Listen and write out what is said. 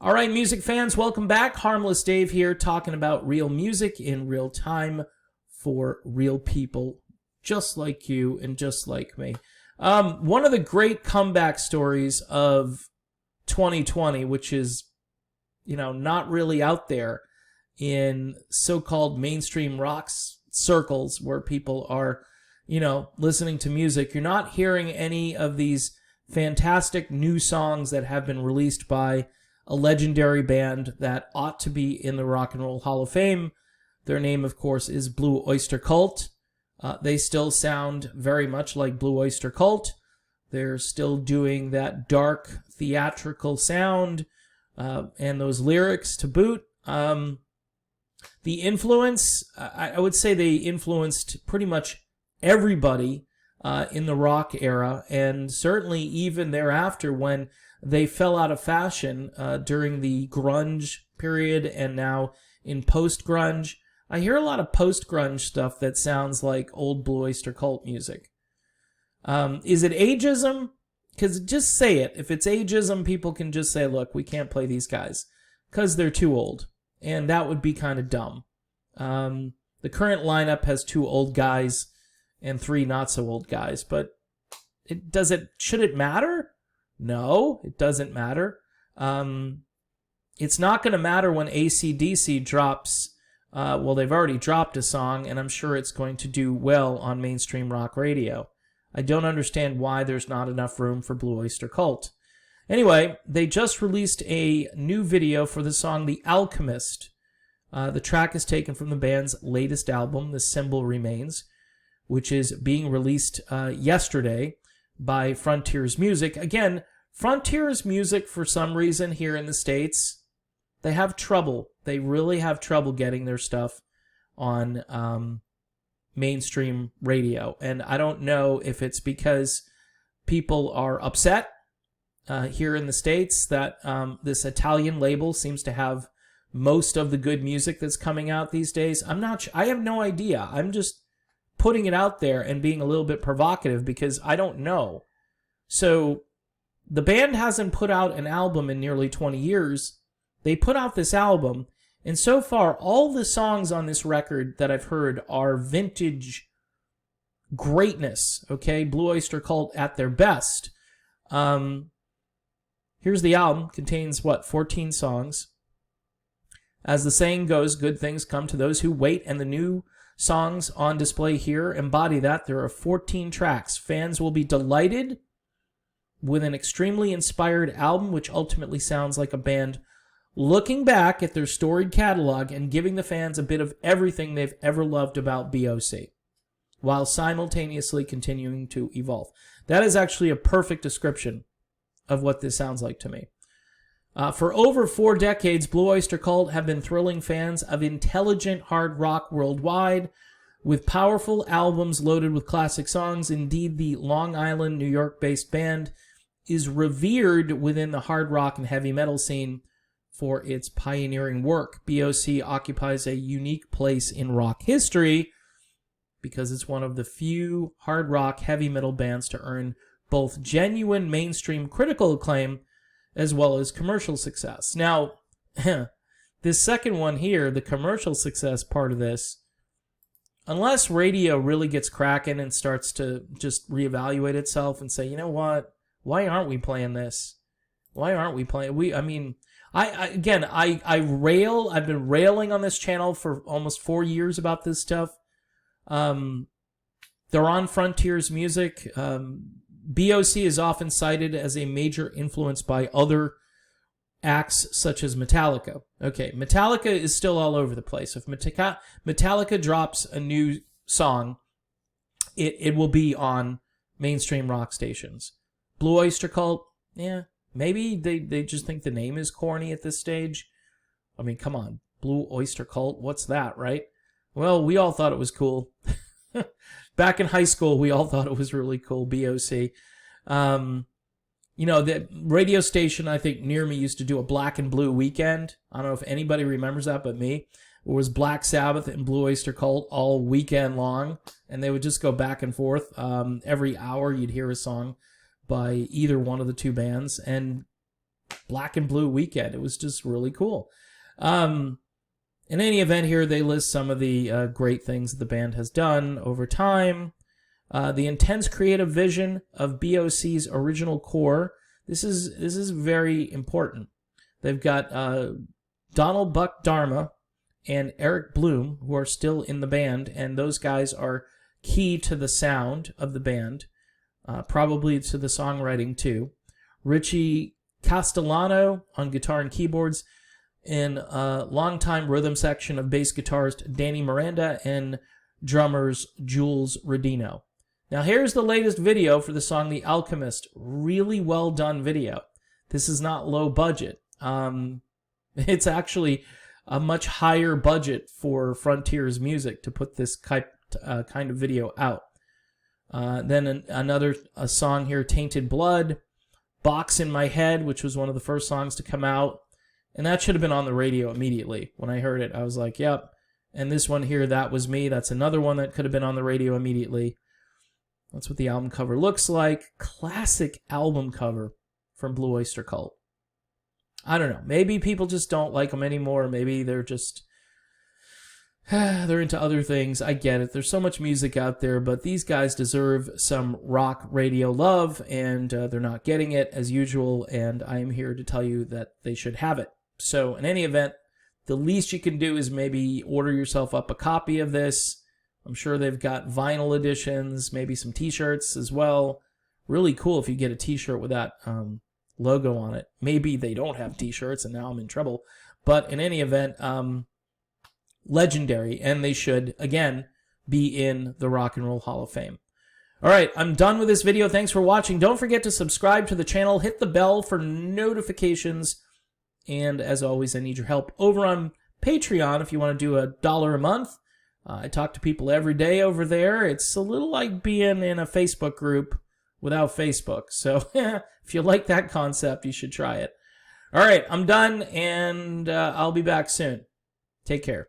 All right, music fans, welcome back. Harmless Dave here, talking about real music in real time for real people just like you and just like me. One of the great comeback stories of 2020, which is, not really out there in so-called mainstream rock circles where people are, listening to music. You're not hearing any of these fantastic new songs that have been released by a legendary band that ought to be in the Rock and Roll Hall of Fame. Their name, of course, is Blue Oyster Cult. They still sound very much like Blue Oyster Cult. They're still doing that dark, theatrical sound and those lyrics to boot. The influence, I would say they influenced pretty much everybody in the rock era, and certainly even thereafter when they fell out of fashion during the grunge period and now in post-grunge. I hear a lot of post-grunge stuff that sounds like old Blue Oyster Cult music. Is it ageism? Because just say it. If it's ageism, people can just say, look, we can't play these guys because they're too old. And that would be kind of dumb. The current lineup has 2 old guys and 3 not-so-old guys, but should it matter? No, it doesn't matter. It's not going to matter when AC/DC drops. They've already dropped a song, and I'm sure it's going to do well on mainstream rock radio. I don't understand why there's not enough room for Blue Oyster Cult. Anyway, they just released a new video for the song The Alchemist. The track is taken from the band's latest album, The Symbol Remains, which is being released yesterday by Frontiers Music. Again, Frontiers Music, for some reason here in the States, they have trouble. They really have trouble getting their stuff on mainstream radio. And I don't know if it's because people are upset here in the States that this Italian label seems to have most of the good music that's coming out these days. I have no idea. I'm just putting it out there and being a little bit provocative because I don't know. So the band hasn't put out an album in nearly 20 years. They put out this album, and so far all the songs on this record that I've heard are vintage greatness, okay? Blue Oyster Cult at their best. Here's the album. Contains, 14 songs. As the saying goes, good things come to those who wait, and the new songs on display here embody that. There are 14 tracks. Fans will be delighted with an extremely inspired album, which ultimately sounds like a band looking back at their storied catalog and giving the fans a bit of everything they've ever loved about BOC, while simultaneously continuing to evolve. That is actually a perfect description of what this sounds like to me. For over 4 decades, Blue Oyster Cult have been thrilling fans of intelligent hard rock worldwide, with powerful albums loaded with classic songs. Indeed, the Long Island, New York-based band is revered within the hard rock and heavy metal scene for its pioneering work. BOC occupies a unique place in rock history because it's one of the few hard rock heavy metal bands to earn both genuine mainstream critical acclaim as well as commercial success. Now, this second one here, the commercial success part of this, unless radio really gets cracking and starts to just reevaluate itself and say, you know what, why aren't we playing this? Why aren't we playing? I've been railing on this channel for almost 4 years about this stuff. They're on Frontiers Music. BOC is often cited as a major influence by other acts such as Metallica. Okay, Metallica is still all over the place. If Metallica drops a new song, it will be on mainstream rock stations. Blue Oyster Cult, yeah, maybe they just think the name is corny at this stage. I mean, come on, Blue Oyster Cult, what's that, right? Well, we all thought it was cool. Back in high school, we all thought it was really cool, BOC. The radio station, I think, near me used to do a Black and Blue weekend. I don't know if anybody remembers that but me. It was Black Sabbath and Blue Oyster Cult all weekend long, and they would just go back and forth. Every hour, you'd hear a song by either one of the two bands, and Black and Blue weekend. It was just really cool. In any event, here they list some of the great things that the band has done over time. The intense creative vision of BOC's original core. This is very important. They've got Donald Buck Dharma and Eric Bloom, who are still in the band, and those guys are key to the sound of the band, probably to the songwriting too. Richie Castellano on guitar and keyboards, and longtime rhythm section of bass guitarist Danny Miranda and drummers Jules Rodino. Now here's the latest video for the song The Alchemist. Really well done video. This is not low budget. It's actually a much higher budget for Frontiers Music to put this kind of video out. Then another song here, Tainted Blood, Box in My Head, which was one of the first songs to come out. And that should have been on the radio immediately. When I heard it, I was like, yep. And this one here, That Was Me, that's another one that could have been on the radio immediately. That's what the album cover looks like. Classic album cover from Blue Oyster Cult. I don't know. Maybe people just don't like them anymore. Maybe they're just... they're into other things. I get it. There's so much music out there, but these guys deserve some rock radio love, and they're not getting it as usual, and I am here to tell you that they should have it. So in any event, the least you can do is maybe order yourself up a copy of this. I'm sure they've got vinyl editions, maybe some t-shirts as well. Really cool if you get a t-shirt with that logo on it. Maybe they don't have t-shirts and now I'm in trouble. But in any event, legendary, and they should, again, be in the Rock and Roll Hall of Fame. All right, I'm done with this video. Thanks for watching. Don't forget to subscribe to the channel. Hit the bell for notifications. And as always, I need your help over on Patreon if you want to do $1 a month. I talk to people every day over there. It's a little like being in a Facebook group without Facebook. So if you like that concept, you should try it. All right, I'm done, and I'll be back soon. Take care.